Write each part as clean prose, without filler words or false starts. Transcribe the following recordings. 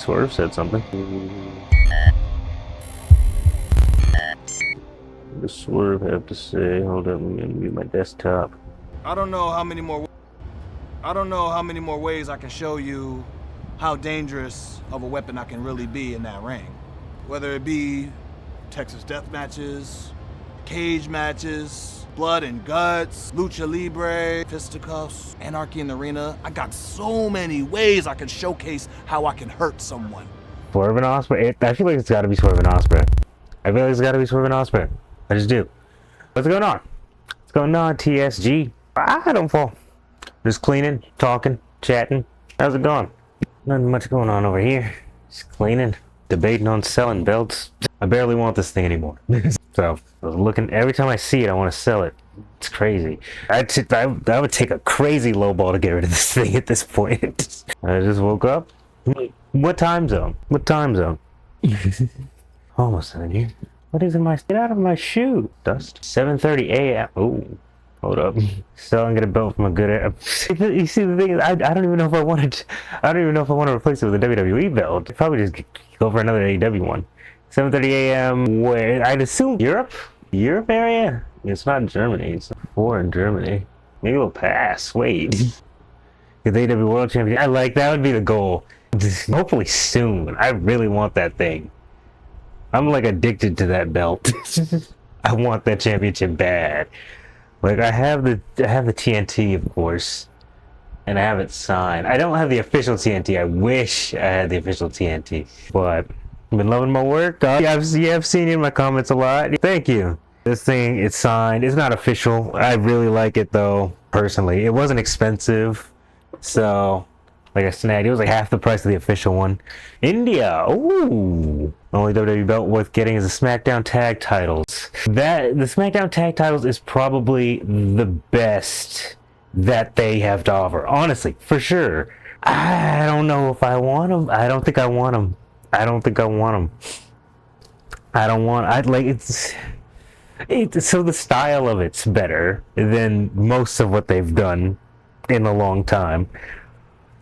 Swerve said something. What does Swerve have to say? Hold up, I'm gonna mute my desktop. I don't know how many more ways I can show you how dangerous of a weapon I can really be in that ring. Whether it be Texas death matches, cage matches, blood and guts, lucha libre, fisticuffs, anarchy in the arena. I got so many ways I can showcase how I can hurt someone. Swerve and Ospreay? I feel like it's gotta be Swerve and Ospreay. I feel like it's gotta be Swerve and Ospreay. I just do. What's going on? What's going on, TSG? I don't fall. Just cleaning, talking, chatting. How's it going? Nothing much going on over here. Just cleaning, debating on selling belts. I barely want this thing anymore. So, I was looking, every time I see it, I want to sell it. It's crazy. I would take a crazy low ball to get rid of this thing at this point. I just woke up. What time zone? What time zone? Almost in here. What is in my... Get out of my shoe! Dust. 7:30 a.m. Ooh. Hold up. So I'm gonna belt from a good... You see, the thing is, I don't even know if I wanted... I don't even know if I want to replace it with a WWE belt. I'd probably just go for another AEW one. 7:30 a.m. where... I'd assume Europe? Europe area? It's not Germany. It's 4 in Germany. Maybe it'll pass. Wait. Get the AEW World Championship. I like... That would be the goal. Hopefully soon. I really want that thing. I'm like addicted to that belt. I want that championship bad. Like I have the TNT, of course, and I have it signed. I don't have the official TNT. I wish I had the official TNT, but I've been loving my work. I've seen you in my comments a lot. Thank you. This thing, it's signed. It's not official. I really like it though, personally. It wasn't expensive, so like I snagged. It was like half the price of the official one. India. Ooh. The only WWE belt worth getting is the SmackDown Tag Titles. The SmackDown Tag Titles is probably the best that they have to offer. Honestly, for sure. I don't know if I want them. I don't think I want them. I don't think I want them. I don't want... I'd like... It's so the style of it's better than most of what they've done in a long time.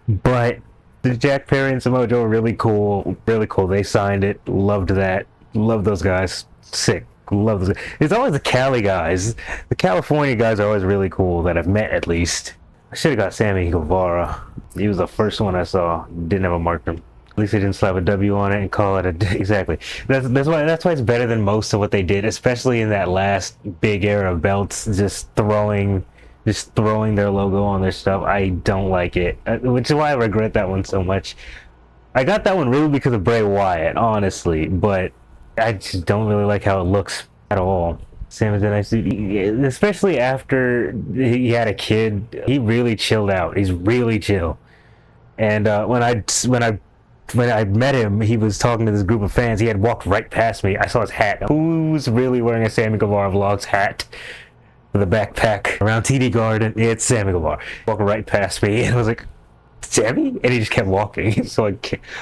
But the Jack Perry and Samoa Joe are really cool. Really cool. They signed it. Loved that. Love those guys. Sick. Love those guys. It's always the Cali guys. The California guys are always really cool that I've met at least. I should have got Sammy Guevara. He was the first one I saw. Didn't have a marker. At least they didn't slap a W on it and call it a... Exactly. That's why it's better than most of what they did, especially in that last big era of belts, just throwing their logo on their stuff. I don't like it, which is why I regret that one so much. I got that one really because of Bray Wyatt, honestly, but I just don't really like how it looks at all. Sam is a nice dude, especially after he had a kid. He really chilled out. He's really chill. And when I met him, he was talking to this group of fans. He had walked right past me. I saw his hat. Who's really wearing a Sammy Guevara Vlogs hat? With a backpack around TD Garden. It's Sammy Guevara. Walking right past me, and I was like, Sammy? And he just kept walking. So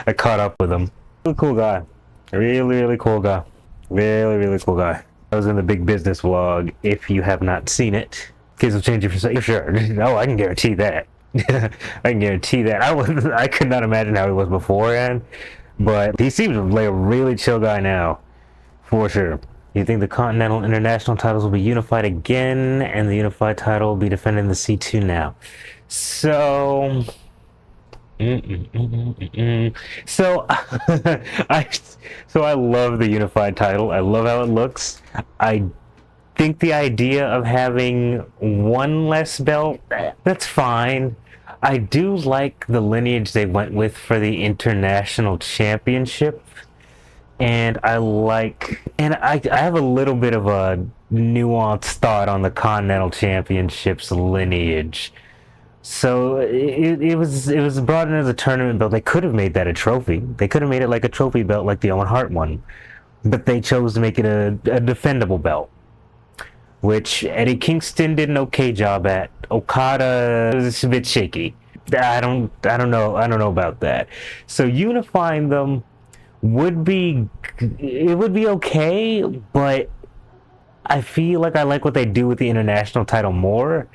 I caught up with him. Really cool guy. Really cool guy. Really cool guy. I was in the Big Business vlog. If you have not seen it, kids will change it for sure. Oh, I can guarantee that. I can guarantee that. I could not imagine how he was beforehand, but he seems like a really chill guy now, for sure. You think the Continental International titles will be unified again, and the unified title will be defended in the C2 now? So, so I love the unified title. I love how it looks. I think the idea of having one less belt, that's fine. I do like the lineage they went with for the International Championship. And I have a little bit of a nuanced thought on the Continental Championship's lineage. So it was brought in as a tournament belt. They could have made that a trophy. They could have made it like a trophy belt like the Owen Hart one. But they chose to make it a defendable belt, which Eddie Kingston did an okay job at. Okada was a bit shaky. I don't know about that. So unifying them would be okay, but I feel like I like what they do with the international title more,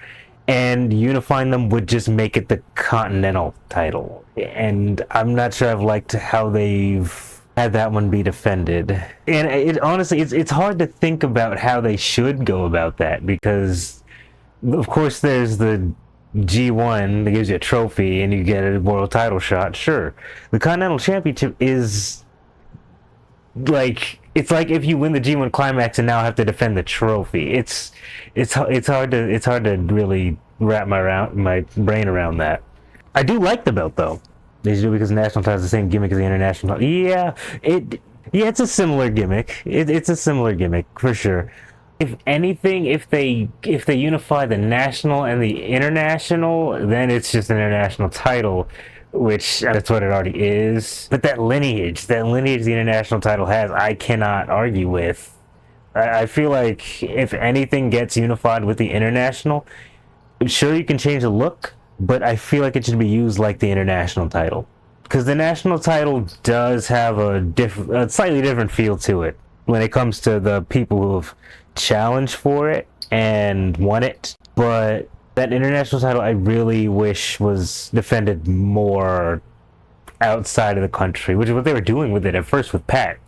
and unifying them would just make it the Continental title. And I'm not sure I've liked how they've had that one be defended. And it honestly, it's hard to think about how they should go about that, because of course there's the G1 that gives you a trophy and you get a world title shot. Sure, the Continental Championship is like, it's like if you win the G1 Climax and now have to defend the trophy. It's hard to really wrap my brain around that. I do like the belt though. They do, because the national title is the same gimmick as the international. Yeah, it's a similar gimmick. It's a similar gimmick for sure. If anything, if they unify the national and the international, then it's just an international title, which that's what it already is. But that lineage the international title has, I cannot argue with. I feel like if anything gets unified with the international, sure, you can change the look, but I feel like it should be used like the international title, because the national title does have a slightly different feel to it when it comes to the people who have challenged for it and won it. But that international title, I really wish was defended more outside of the country, which is what they were doing with it at first with Pat.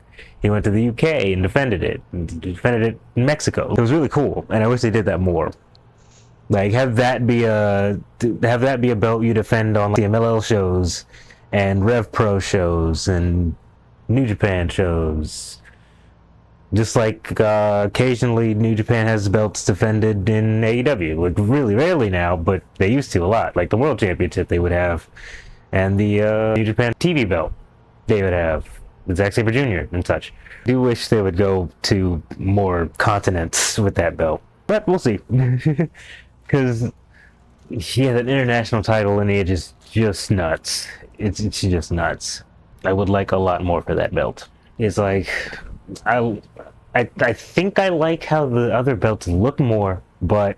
He went to the UK and defended it in Mexico. It was really cool, and I wish they did that more. Like, have that be a belt you defend on, like, the MLL shows and Rev Pro shows and New Japan shows. Just like occasionally New Japan has belts defended in AEW, like really rarely now, but they used to a lot. Like the World Championship they would have, and the New Japan TV belt they would have, with Zack Sabre Jr. and such. I do wish they would go to more continents with that belt, but we'll see. Because, yeah, that international title lineage is just nuts. It's just nuts. I would like a lot more for that belt. It's like, I think I like how the other belts look more, but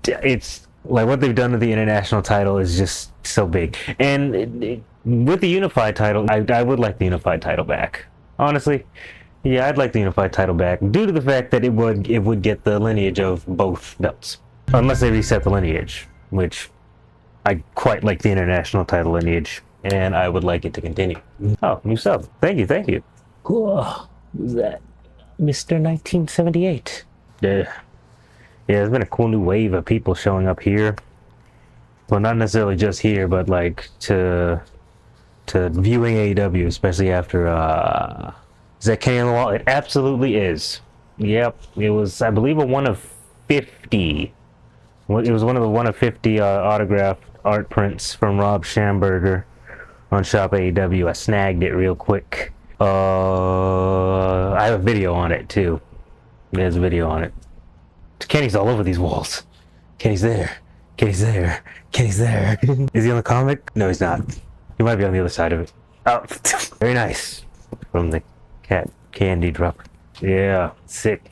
it's like what they've done to the international title is just so big. And with the unified title, I would like the unified title back. Honestly, yeah, I'd like the unified title back, due to the fact that it would get the lineage of both belts. Unless they reset the lineage, which I quite like the international title lineage, and I would like it to continue. Oh, new sub. Thank you. Cool. Who's that? Mr. 1978. Yeah, there's been a cool new wave of people showing up here. Well, not necessarily just here, but like to viewing AEW, especially after is that Kenny on the Wall? It absolutely is. Yep, it was, I believe, a 1 of 50. It was one of the 1 of 50 autographed art prints from Rob Schamberger on Shop AEW. I snagged it real quick. I have a video on it too. There's a video on it. Kenny's all over these walls. Kenny's there. Is he on the comic? No, he's not. He might be on the other side of it. Oh, very nice. From the cat candy dropper. Yeah, sick.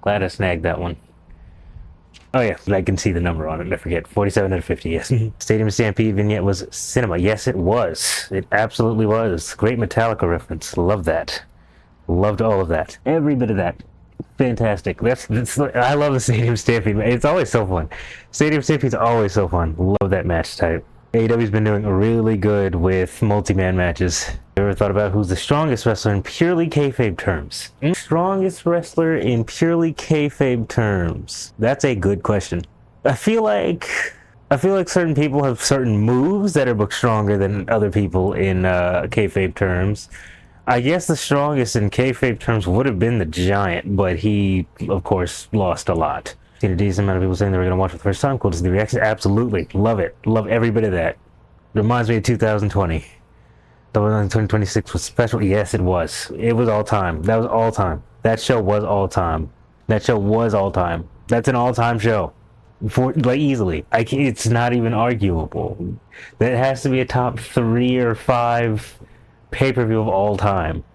Glad I snagged that one. Oh yeah, I can see the number on it. I forget. 47 out of 50, yes. Stadium Stampede vignette was cinema. Yes, it was. It absolutely was. Great Metallica reference. Loved that. Loved all of that. Every bit of that. Fantastic. I love the Stadium Stampede. It's always so fun. Stadium Stampede's always so fun. Love that match type. AEW's been doing really good with multi-man matches. You ever thought about who's the strongest wrestler in purely kayfabe terms? Strongest wrestler in purely kayfabe terms. That's a good question. I feel like certain people have certain moves that are booked stronger than other people in kayfabe terms. I guess the strongest in kayfabe terms would have been the Giant, but he, of course, lost a lot. Seen a decent amount of people saying they were going to watch for the first time. Cool to see the reaction. Absolutely. Love it. Love every bit of that. Reminds me of 2020. Double 2026 was special. Yes, it was. It was all time. That was all time. That show was all time. That's an all-time show. Like, easily. It's not even arguable. That has to be a top 3 or 5 pay-per-view of all time.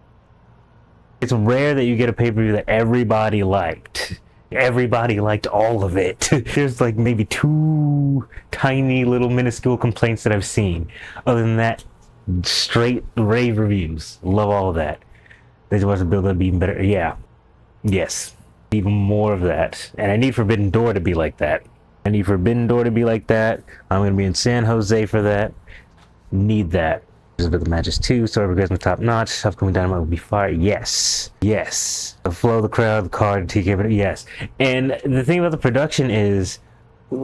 It's rare that you get a pay-per-view that everybody liked. Everybody liked all of it. There's like maybe 2 tiny little minuscule complaints that I've seen. Other than that, straight rave reviews. Love all of that. They just want to build up even better. Yeah. Yes. Even more of that. And I need Forbidden Door to be like that. I need Forbidden Door to be like that. I'm gonna be in San Jose for that. Need that. The matches too. Story progression top notch. Upcoming Dynamite will be fire. Yes. The flow, the crowd, the card, TK. Yes. And the thing about the production is,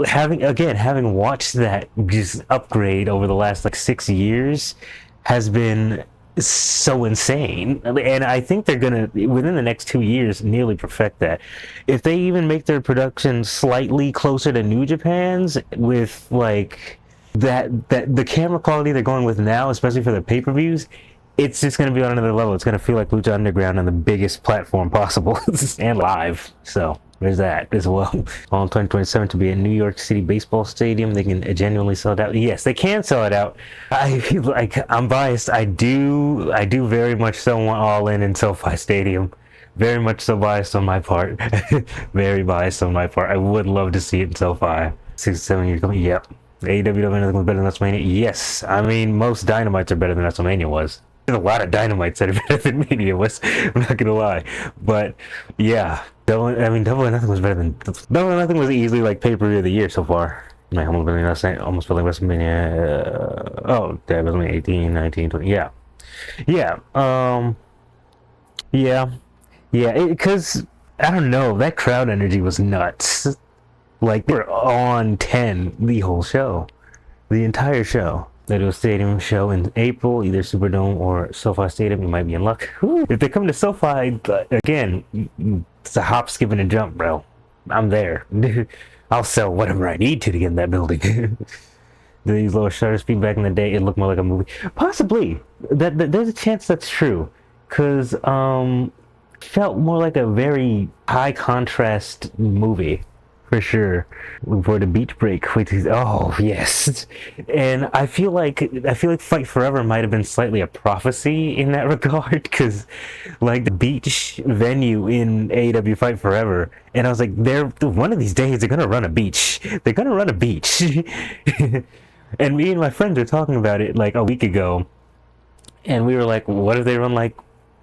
having watched that just upgrade over the last like 6 years, has been so insane. And I think they're gonna, within the next 2 years, nearly perfect that. If they even make their production slightly closer to New Japan's, with like that the camera quality they're going with now, especially for the pay-per-views, it's just going to be on another level. It's going to feel like Lucha Underground on the biggest platform possible and live. So there's that as well. All in 2027 to be a New York City baseball stadium. They can genuinely sell it out. Yes, they can sell it out. I feel like I'm biased. I do very much so want All In SoFi Stadium. Very much so biased on my part. Very biased on my part. I would love to see it in SoFi. 6 to 7 years coming. Yep. AEW Double was better than WrestleMania. Yes, I mean most Dynamites are better than WrestleMania was. There's a lot of Dynamites that are better than Mania was. I'm not gonna lie, but yeah, Double or Nothing was better than Double or Nothing was easily like pay-per-view of the year so far. Man, almost felt like WrestleMania. Oh, yeah, WrestleMania 18, 19, 20. Yeah, because I don't know, that crowd energy was nuts. Like, they were on 10 the whole show. The entire show. They do a stadium show in April, either Superdome or SoFi Stadium. You might be in luck. Whew. If they come to SoFi, again, it's a hop, skip, and a jump, bro. I'm there. I'll sell whatever I need to get in that building. These lower shutter speed back in the day, it looked more like a movie. Possibly. There's a chance that's true. Because, felt more like a very high contrast movie. For sure. Looking forward to Beach Break. Oh yes, and I feel like Fight Forever might have been slightly a prophecy in that regard, because like the beach venue in AEW Fight Forever, and I was like, one of these days they're gonna run a beach. They're gonna run a beach, and me and my friends were talking about it like a week ago, and we were like, what if they run like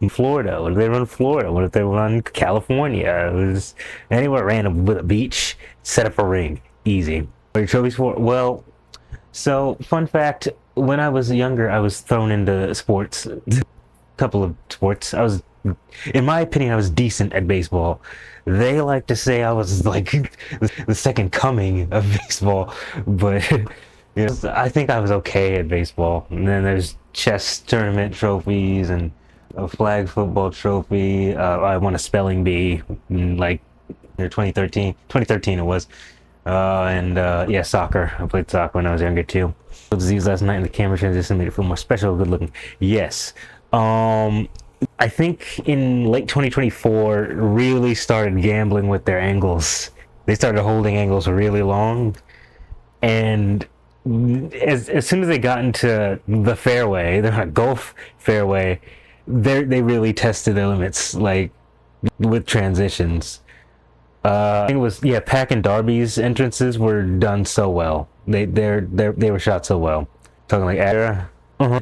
Florida? What if they run Florida? What if they run California? It was anywhere random with a beach, set up a ring, easy. What are your trophies for? Well, so fun fact, when I was younger, I was thrown into sports, a couple of sports. In my opinion, I was decent at baseball. They like to say I was like the second coming of baseball, but you know, I think I was okay at baseball. And then there's chess tournament trophies and a flag football trophy. I won a spelling bee in like 2013 it was. Yeah, soccer. I played soccer when I was younger too. With ZEEZ last night, and the camera transition made it feel more special, good looking. Yes. I think in late 2024 really started gambling with their angles. They started holding angles really long, and as soon as they got into the fairway, the golf fairway, they really tested their limits, like with transitions. I think it was Pac and Darby's entrances were done so well. They were shot so well. Talking like Era.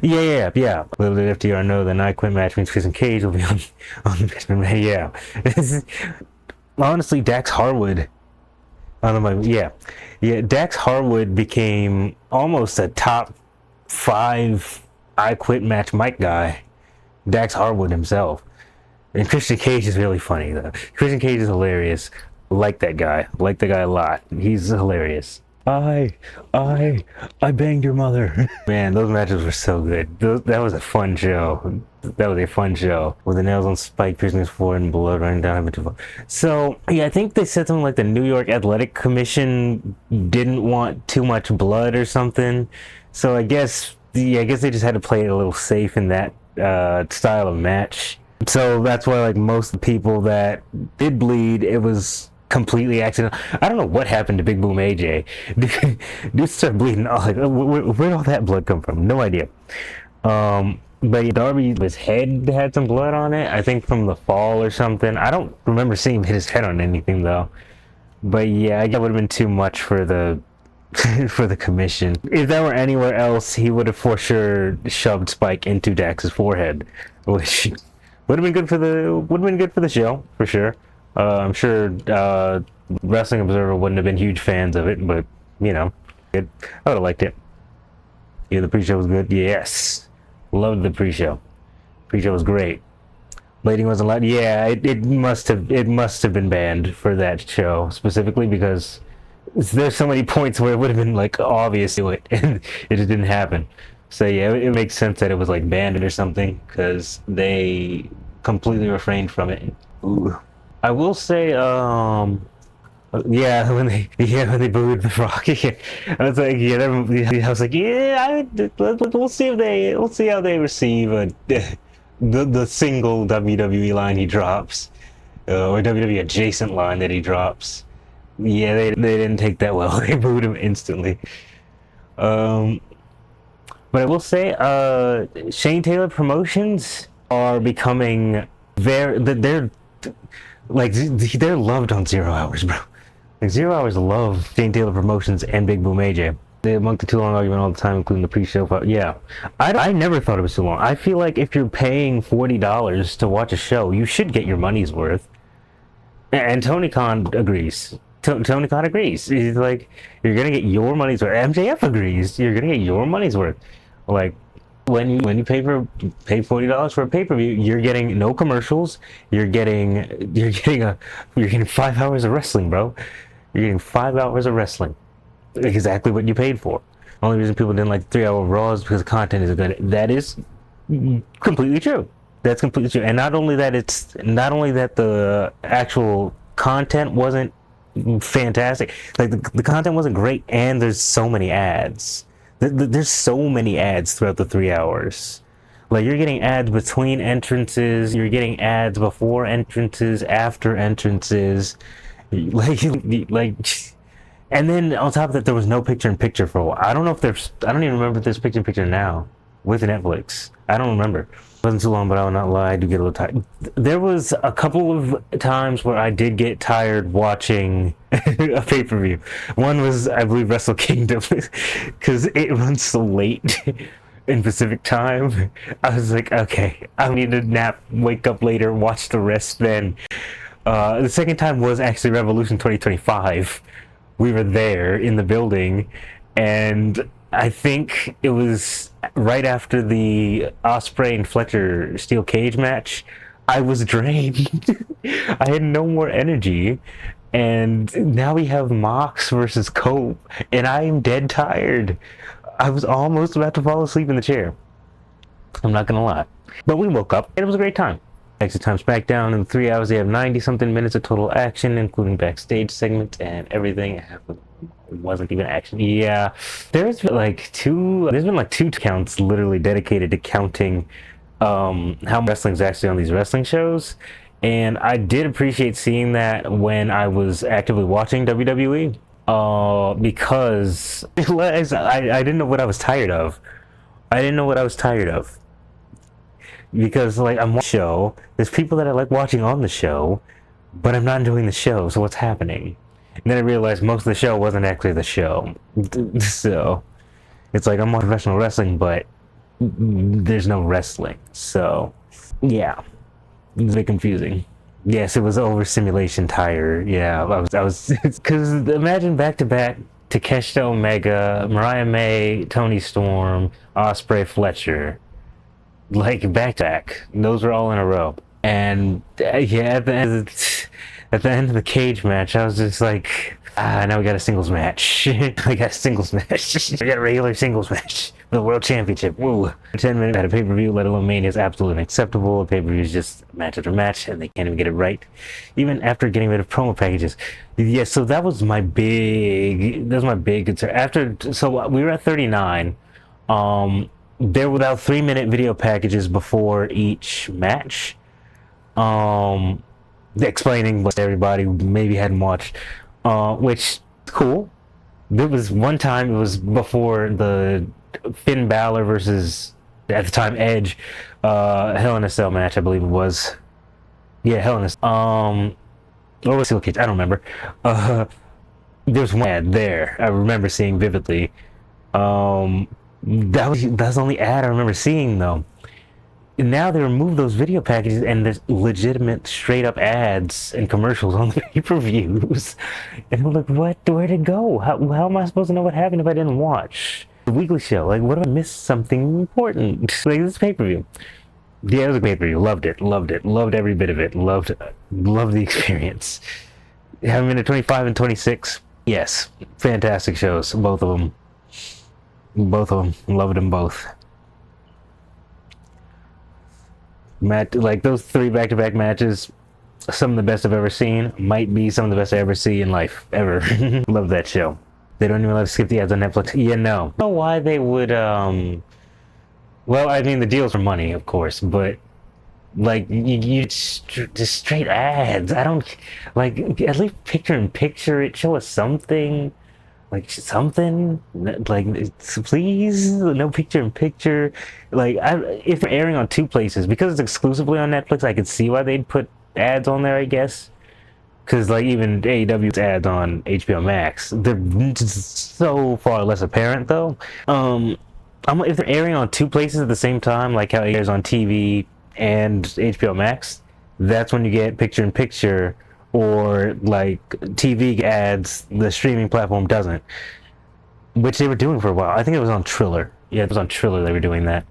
Yeah. Little did FTR know the I Quit match means Chris and Cage will be on the match. Yeah. Honestly, Dax Harwood. Dax Harwood became almost a top 5 I Quit match mic guy. Dax Harwood himself. And Christian Cage is really funny though. Christian Cage is hilarious. Like that guy a lot. He's hilarious. I banged your mother. Man, those matches were so good. That was a fun show. With the nails on Spike piercing his forehead and blood running down him. So yeah, I think they said something like the New York Athletic Commission didn't want too much blood or something. So I guess they just had to play it a little safe in that style of match. So that's why like most people that did bleed, it was completely accidental. I don't know what happened to Big Boom AJ. Dude started bleeding. Like, where'd all that blood come from? No idea. But Darby, his head had some blood on it, I think from the fall or something. I don't remember seeing him hit his head on anything though. But yeah, that would have been too much for the for the commission. If that were anywhere else, he would have for sure shoved Spike into Dax's forehead, which would have been good for the show for sure. I'm sure Wrestling Observer wouldn't have been huge fans of it, but you know, I would have liked it. Yeah, the pre-show was good. Yes, loved the pre-show. Pre-show was great. Blading wasn't allowed. Yeah, it must have been banned for that show specifically because there's so many points where it would have been like obvious to it, and it just didn't happen. So yeah, it makes sense that it was like banned or something because they completely refrained from it. Ooh. I will say, yeah, when they booed the Rock, yeah, I was like, we'll see how they receive the single WWE line he drops, or WWE adjacent line that he drops. Yeah, they didn't take that well. They booed him instantly. But I will say, Shane Taylor Promotions are becoming they're loved on 0 Hours, bro. Like 0 Hours love Shane Taylor Promotions and Big Boom AJ. They among the too long argument all the time, including the pre-show. Yeah, I never thought it was too long. I feel like if you're paying $40 to watch a show, you should get your money's worth. And Tony Khan agrees. Tony Khan agrees. He's like, you're gonna get your money's worth. MJF agrees. You're gonna get your money's worth. Like, when you pay $40 for a pay-per-view, you're getting no commercials. You're getting 5 hours of wrestling, bro. You're getting 5 hours of wrestling. Exactly what you paid for. The only reason people didn't like 3-hour Raw is because the content isn't good. That is completely true. That's completely true. And not only that the actual content wasn't fantastic, like the content wasn't great, and there's so many ads. There's so many ads throughout the 3 hours. Like, you're getting ads between entrances, you're getting ads before entrances, after entrances, like, and then on top of that, there was no picture-in-picture for a while. I don't even remember if there's picture-in-picture now with Netflix. I don't remember. It wasn't too long, but I will not lie, I do get a little tired. There was a couple of times where I did get tired watching a pay-per-view. One was, I believe, Wrestle Kingdom, because it runs so late in Pacific time. I was like, okay, I need a nap, wake up later, watch the rest then. The second time was actually Revolution 2025. We were there in the building, and I think it was right after the Ospreay and Fletcher steel cage match. I was drained. I had no more energy, and now we have Mox versus Cope, and I am dead tired. I was almost about to fall asleep in the chair. I'm not gonna lie, but we woke up, and it was a great time. Extra Time SmackDown, in 3 hours they have 90-something minutes of total action, including backstage segments and everything. It wasn't even action. Yeah, there's been like two counts literally dedicated to counting how much wrestling's actually on these wrestling shows, and I did appreciate seeing that when I was actively watching WWE, because I didn't know what I was tired of. Because, like, I'm watching the show, there's people that I like watching on the show, but I'm not enjoying the show, so what's happening? And then I realized most of the show wasn't actually the show. So, it's like, I'm watching professional wrestling, but there's no wrestling. So, yeah. It's a bit confusing. Yes, it was overstimulation tired. Yeah, I was, because imagine back-to-back Takeshita Omega, Mariah May, Tony Storm, Ospreay, Fletcher. Like, back-to-back. Those were all in a row. And, yeah, at the end of the cage match, I was just like, now we got a singles match. I got a regular singles match for the World Championship. Woo. 10 minutes at a pay-per-view, let alone Mania, is absolutely unacceptable. A pay-per-view is just match after match, and they can't even get it right. Even after getting rid of promo packages. Yeah, so that was my big concern. So we were at 39. There were about 3-minute video packages before each match, explaining what everybody maybe hadn't watched, which cool. There was one time, it was before the Finn Balor versus, at the time, Edge, Hell in a Cell match, I believe it was. Yeah, Hell in a Cell. Or was Steel Cage? I don't remember. There's one ad there I remember seeing vividly. That's the only ad I remember seeing, though. now they remove those video packages and there's legitimate straight up ads and commercials on the pay-per-views. And I'm like, what? Where'd it go? How am I supposed to know what happened if I didn't watch the weekly show? Like, what if I missed something important? Like, this pay-per-view. Yeah, it was a pay-per-view. Loved it. Loved every bit of it. Loved the experience. Having been at 25 and 26, yes, fantastic shows. Both of them. Loved them both. Like those 3 back-to-back matches, some of the best I've ever seen. Might be some of the best I ever see in life, ever. Love that show. They don't even let us skip the ads on Netflix. Yeah, no. I don't know why they would, well, I mean, the deal's for money, of course, but, like, you just straight ads. I don't, like, at least picture-in-picture it, show us something. Like, something, like, please, no picture-in-picture. Like, if they're airing on 2 places, because it's exclusively on Netflix, I could see why they'd put ads on there, I guess. Because, like, even AEW's ads on HBO Max, they're so far less apparent, though. If they're airing on 2 places at the same time, like how it airs on TV and HBO Max, that's when you get picture-in-picture. Or like TV ads, the streaming platform doesn't, which they were doing for a while. I think it was on Triller. Yeah, it was on Triller they were doing that,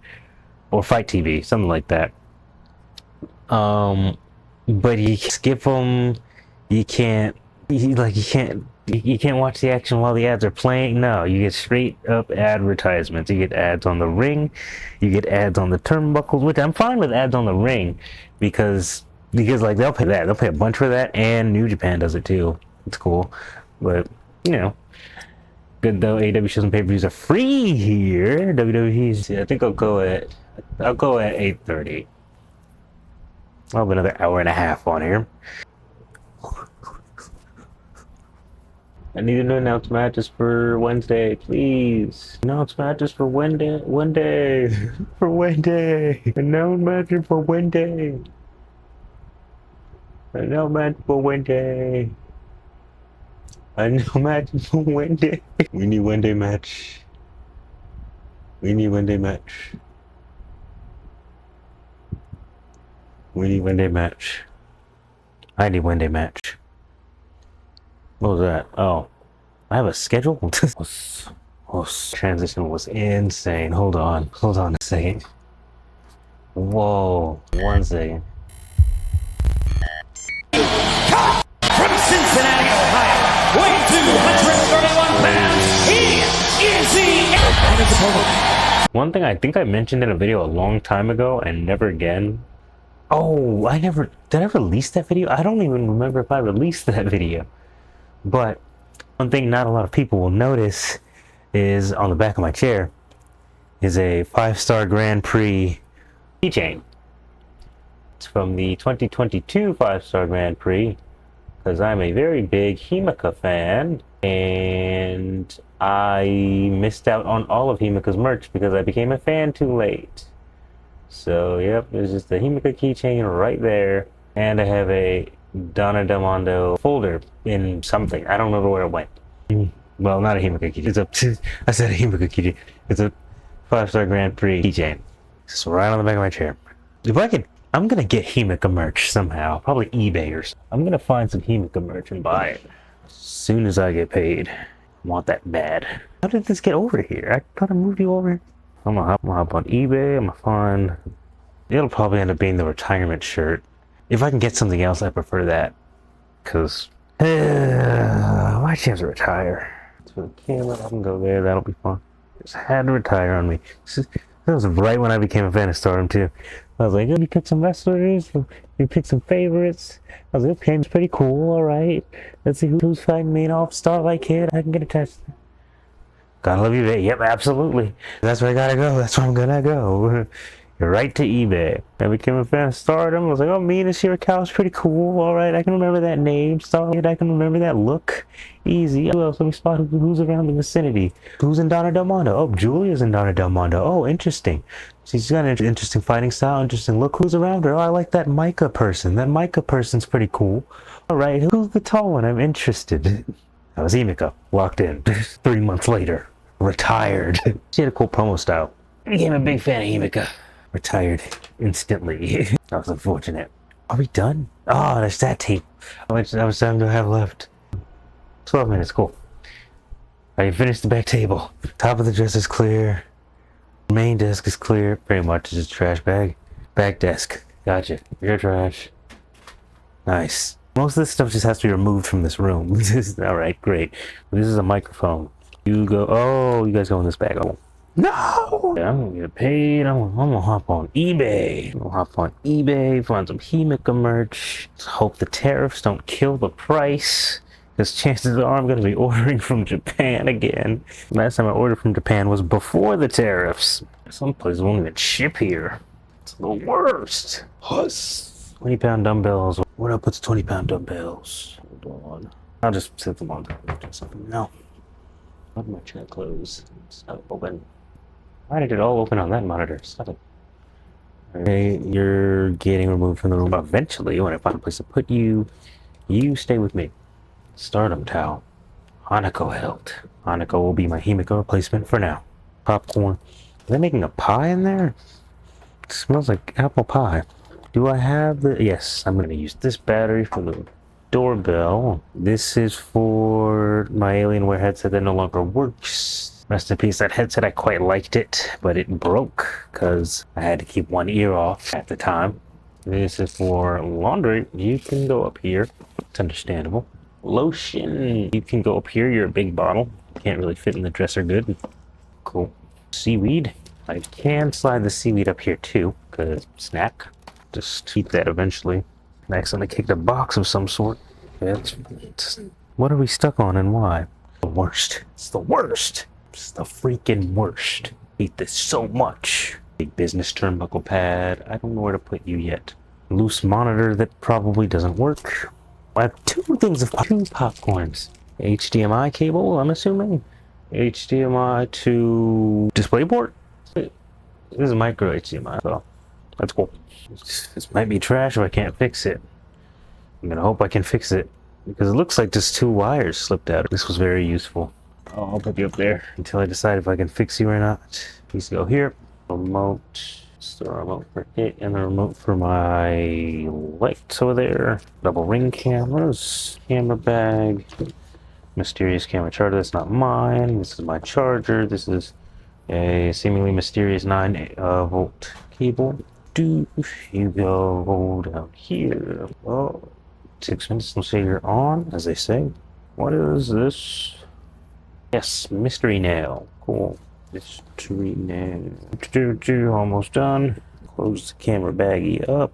or Fight TV, something like that. But you skip them. You can't watch the action while the ads are playing. No, you get straight up advertisements. You get ads on the ring. You get ads on the turnbuckles, which I'm fine with ads on the ring because like they'll pay that. They'll pay a bunch for that, and New Japan does it too. It's cool, but you know, good though. AEW shows and pay-per-views are free here. WWE's. Yeah, I think I'll go at 8:30. I'll have another hour and a half on here. I need to announce matches for Wednesday, please. Announce matches for Wednesday. For Wednesday. Announce matches for Wednesday. I know match for Wednesday. I know match for Wednesday. We need Wednesday match. We need Wednesday match. We need Wednesday match. I need Wednesday match. What was that? Oh, I have a schedule? Transition was insane. Hold on a second. Whoa, 1 second. From Cincinnati, Ohio, weighing 231 pounds, he is the... One thing I think I mentioned in a video a long time ago and never again. Oh, did I release that video? I don't even remember if I released that video. But one thing not a lot of people will notice is on the back of my chair is a 5-star Grand Prix keychain. It's from the 2022 5-star Grand Prix, because I'm a very big Himeka fan, and I missed out on all of Himeka's merch because I became a fan too late. So, yep, there's just a Himeka keychain right there, and I have a Donna Del Mondo folder in something. I don't remember where it went. Well, not a Himeka keychain. I said a Himeka keychain. It's a 5-star Grand Prix keychain. It's right on the back of my chair. If I could, I'm gonna get Himeka merch somehow. Probably eBay or something. I'm gonna find some Himeka merch and buy it as soon as I get paid. I want that bad. How did this get over here? I thought I moved you over here. I'm gonna hop on eBay. I'm gonna find. It'll probably end up being the retirement shirt. If I can get something else, I prefer that. Cause why chance to retire? It's for the camera. I can go there. That'll be fun. Just had to retire on me. That was right when I became a fan of Stardom too. I was like, oh, you pick some wrestlers, you pick some favorites. I was like, okay, it's pretty cool. All right, let's see who's fighting me off Starlight Kid. I can get attached. Gotta love eBay. Yep, absolutely. That's where I gotta go. That's where I'm gonna go. Right to eBay. I became a fan of Stardom. I was like, oh, Mina Shirakawa's pretty cool. All right, I can remember that name. Starlight, I can remember that look. Easy. Who else? Let me spot who's around the vicinity. Who's in Donna Del Mondo? Oh, Julia's in Donna Del Mondo. Oh, interesting. She's got an interesting fighting style, interesting look. Who's around her? Oh, I like that Micah person. That Micah person's pretty cool. All right, who's the tall one? I'm interested. That was Himeka. Locked in. 3 months later. Retired. She had a cool promo style. I became a big fan of Himeka. Retired. instantly. That was unfortunate. Are we done? Oh, there's that tape. How much time do I have left? 12 minutes, cool. I finished the back table. Top of the dresser is clear. Main desk is clear. Pretty much just trash bag. Back desk. Gotcha. Your trash. Nice. Most of this stuff just has to be removed from this room. Alright, great. This is a microphone. You go. Oh, you guys go in this bag. Oh. No! Yeah, I'm gonna get paid. I'm gonna hop on eBay. I'm gonna hop on eBay, find some Himika merch. Let's hope the tariffs don't kill the price. Because chances are I'm gonna be ordering from Japan again. Last time I ordered from Japan was before the tariffs. Some places won't even ship here. It's the worst. Huss. 20-pound dumbbells. Where do I put the 20-pound dumbbells? Hold on. I'll just set them on top of something. No. Why did my chat close? It's not open. Why did it all open on that monitor? Stop it. Okay, you're getting removed from the room. Eventually, when I find a place to put you, you stay with me. Stardom towel. Hanako held. Hanako will be my Himiko replacement for now. Popcorn. Are they making a pie in there? It smells like apple pie. Do I have the... Yes, I'm going to use this battery for the doorbell. This is for my Alienware headset that no longer works. Rest in peace, that headset. I quite liked it, but it broke because I had to keep one ear off at the time. This is for laundry. You can go up here. It's understandable. Lotion. You can go up here. You're a big bottle. Can't really fit in the dresser good. Cool. Seaweed. I can slide the seaweed up here too, because snack. Just keep that eventually. I accidentally kicked a box of some sort. What are we stuck on and why? The worst. It's the worst. It's the freaking worst. Hate this so much. Big business turnbuckle pad. I don't know where to put you yet. Loose monitor that probably doesn't work. I have two things of two popcorns. HDMI cable, I'm assuming. HDMI to DisplayPort. This is micro HDMI, so that's cool. This might be trash if I can't fix it. I'm gonna hope I can fix it because it looks like just two wires slipped out. This was very useful. I'll put you up there until I decide if I can fix you or not. Please go here. Remote. It's the remote for it and the remote for my lights over there. Double ring cameras. Camera bag. Mysterious camera charger. That's not mine. This is my charger. This is a seemingly mysterious 9-volt cable. Do you go down here? Oh, 6 minutes will say you're on, as they say. What is this? Yes, mystery nail. Cool. Mystery nail. Almost done. Close the camera baggie up.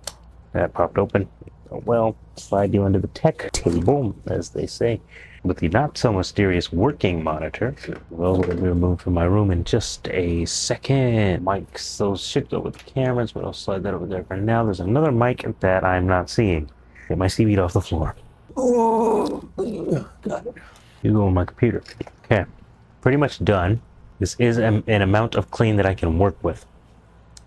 That popped open. Oh well. Slide you under the tech table, as they say. With the not so mysterious working monitor. Those will be removed from my room in just a second. Mics, those shipped over the cameras, but I'll slide that over there for now. There's another mic that I'm not seeing. Get my seaweed off the floor. Oh, got it. You go on my computer. Okay, pretty much done. This is an amount of clean that I can work with.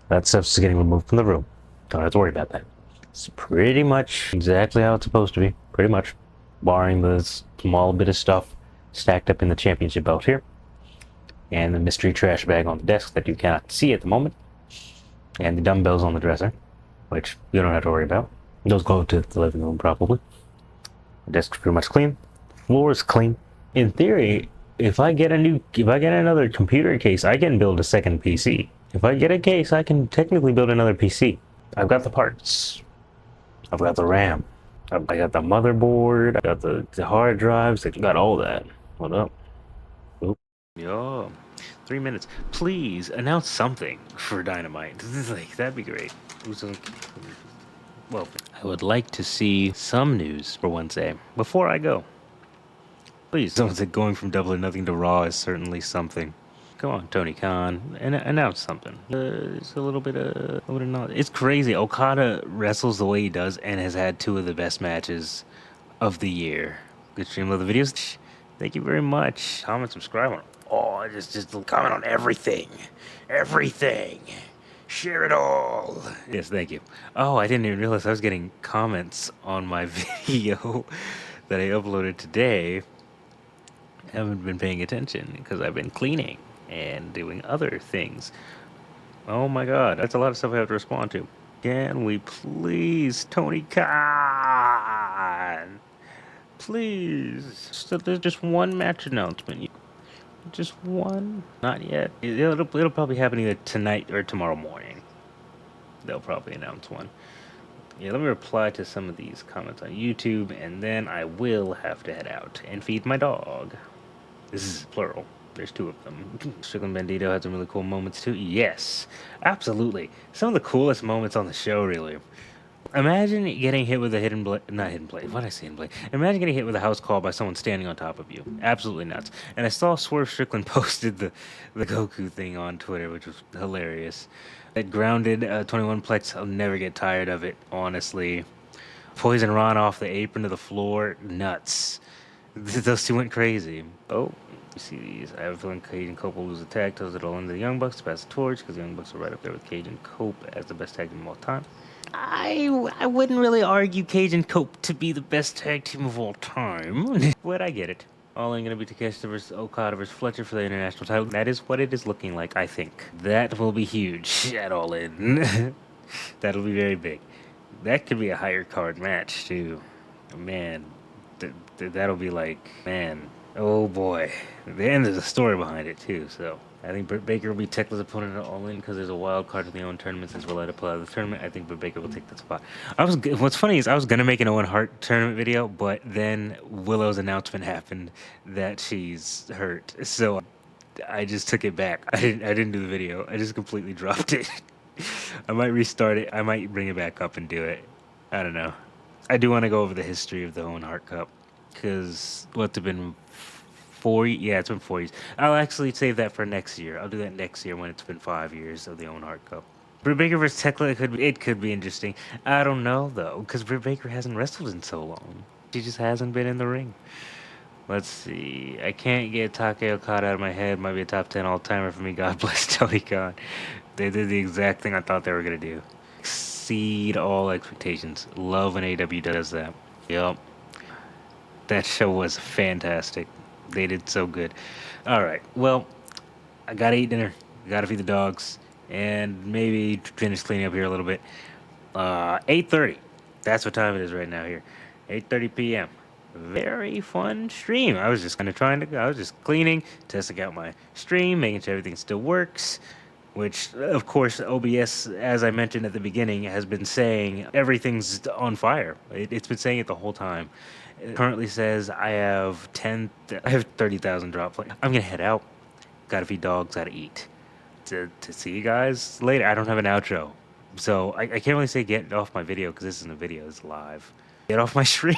That stuff's getting removed from the room. Don't have to worry about that. It's pretty much exactly how it's supposed to be. Pretty much. Barring the small bit of stuff stacked up in the championship belt here. And the mystery trash bag on the desk that you cannot see at the moment. And the dumbbells on the dresser, which you don't have to worry about. Those go to the living room probably. The desk's pretty much clean. The floor is clean. In theory, if I get another computer case, I can build a second PC. If I get a case, I can technically build another PC. I've got the parts. I've got the RAM. I got the motherboard. I got the hard drives. I got all that. What up? Oop. Yo, 3 minutes. Please announce something for Dynamite. Like, that'd be great. Well, I would like to see some news for Wednesday before I go. Please, someone said going from Double or Nothing to Raw is certainly something. Come on, Tony Khan, and announce something. It's a little bit of knowledge. It's crazy. Okada wrestles the way he does and has had two of the best matches of the year. Good stream, love the videos. Thank you very much. Comment, subscribe on. Oh, just comment on everything. Everything. Share it all. Yes, thank you. Oh, I didn't even realize I was getting comments on my video that I uploaded today. I haven't been paying attention because I've been cleaning and doing other things. Oh my god, that's a lot of stuff I have to respond to. Can we please, Tony Khan? Please. So there's just one match announcement. Just one? Not yet. It'll probably happen either tonight or tomorrow morning. They'll probably announce one. Yeah, let me reply to some of these comments on YouTube, and then I will have to head out and feed my dog. This is plural. There's two of them. Strickland Bandito had some really cool moments too. Yes, absolutely. Some of the coolest moments on the show, really. Imagine getting hit with a not hidden blade. What did I say, hidden blade? Imagine getting hit with a house call by someone standing on top of you. Absolutely nuts. And I saw Swerve Strickland posted the Goku thing on Twitter, which was hilarious. That grounded 21 plex, I'll never get tired of it, honestly. Poison Ron off the apron to the floor, nuts. Those two went crazy. Oh, you see these. I have a feeling Cage and Cope will lose the tag titles. It'll end the Young Bucks to pass the torch, because the Young Bucks are right up there with Cage and Cope as the best tag team of all time. I wouldn't really argue Cage and Cope to be the best tag team of all time, but I get it. All in going to be Takeshita versus Okada versus Fletcher for the international title. That is what it is looking like, I think. That will be huge at All In. That'll be very big. That could be a higher card match, too. Man, that'll be like, man, oh boy. Then there's a story behind it, too, so. I think Britt Baker will be Tekla's opponent at All In because there's a wild card in the Owen tournament since we're allowed to play out of the tournament. I think Britt Baker will take that spot. What's funny is I was gonna make an Owen Hart tournament video, but then Willow's announcement happened that she's hurt, so I just took it back. I didn't do the video. I just completely dropped it. I might restart it. I might bring it back up and do it. I don't know. I do want to go over the history of the Owen Hart Cup because what's it been? 4 years? Yeah, it's been 4 years. I'll actually save that for next year. I'll do that next year when it's been 5 years of the Owen Hart Cup. Britt Baker versus Tekla, it could be interesting. I don't know, though, because Britt Baker hasn't wrestled in so long. She just hasn't been in the ring. Let's see. I can't get Take Okada out of my head. Might be a top 10 all-timer for me. God bless Tony Khan. They did the exact thing I thought they were going to do. Exceed all expectations. Love when AEW does that. Yup. That show was fantastic. They did so good. All right. Well, I gotta eat dinner. Gotta feed the dogs, and maybe finish cleaning up here a little bit. 8:30. That's what time it is right now here. 8:30 p.m. Very fun stream. I was just I was just cleaning, testing out my stream, making sure everything still works. Which, of course, OBS, as I mentioned at the beginning, has been saying everything's on fire. It's been saying it the whole time. It currently says I have 30,000 drop plays. I'm gonna head out. Gotta feed dogs. Gotta eat. To see you guys later. I don't have an outro, so I can't really say get off my video because this isn't a video. It's live. Get off my stream.